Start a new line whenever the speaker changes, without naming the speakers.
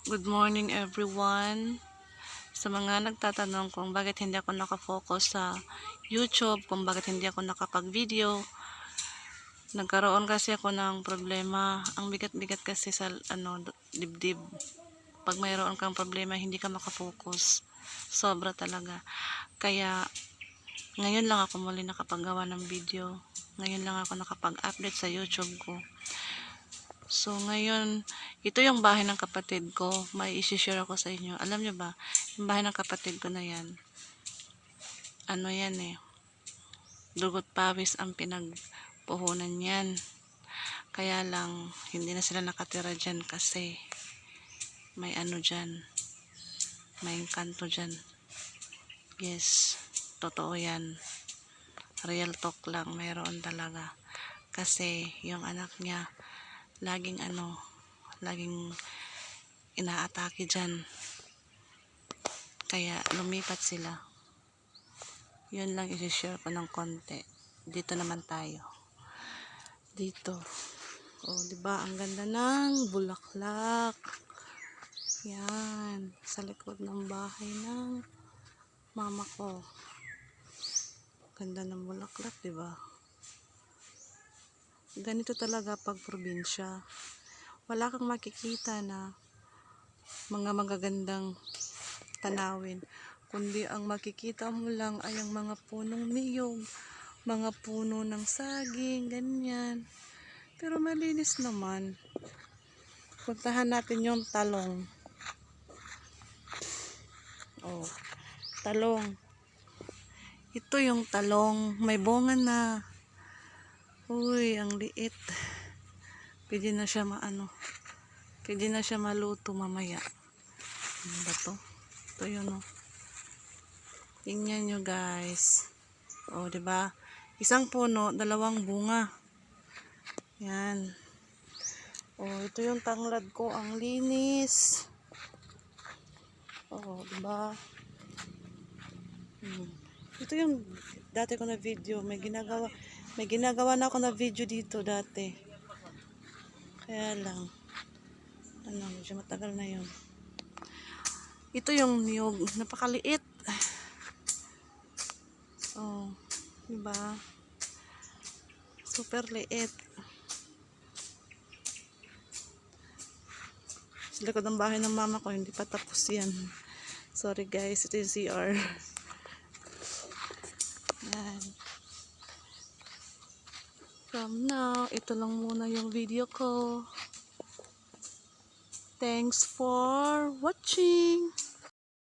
Good morning everyone. Sa mga nagtatanong kung bakit hindi ako nakafocus sa YouTube, kung bakit hindi ako nakapag-video, nagkaroon kasi ako ng problema. Ang bigat-bigat kasi sa dibdib. Pag mayroon kang problema, hindi ka makafocus. Sobra talaga. Kaya ngayon lang ako muli nakapagawa ng video. Ngayon lang ako nakapag-update sa YouTube ko. So, ngayon, ito yung bahay ng kapatid ko. May isi-share ako sa inyo. Alam nyo ba, yung bahay ng kapatid ko na yan, ano yan dugot pawis ang pinagpuhunan yan. Kaya lang, hindi na sila nakatira dyan kasi may ano dyan, may kanto dyan. Yes, totoo yan. Real talk lang, mayroon talaga. Kasi, yung anak niya, laging inaatake dyan. Kaya lumipat sila. Yun lang isi-share ko ng konti. Dito naman tayo. Dito. Oh, di ba ang ganda ng bulaklak. Yan, sa likod ng bahay ng mama ko. Ganda ng bulaklak, di ba? Ganito talaga pag probinsya. Wala kang makikita na mga magagandang tanawin, kundi ang makikita mo lang ay ang mga punong niyog, mga puno ng saging, ganyan. Pero malinis naman. Puntahan natin yung talong. Oh, talong. Ito yung talong, may bunga na. Uy, ang liit. Pwede na siya pwede na siya maluto mamaya. Ano ba to? Ito yun, oh. Tingnan nyo guys. O, diba? Isang puno, dalawang bunga. Yan. O, ito yung tanglad ko. Ang linis. O, diba? Ito yung dati ko na video. May ginagawa na ako na video dito dati. Kaya lang. Medyo matagal na yun. Ito yung niyog. Napakaliit. Oh, diba? Super liit. Sa likod ng bahay ng mama ko, hindi pa tapos yan. Sorry guys, ito yung CR. Yan. From now, ito lang muna yung video ko. Thanks for watching.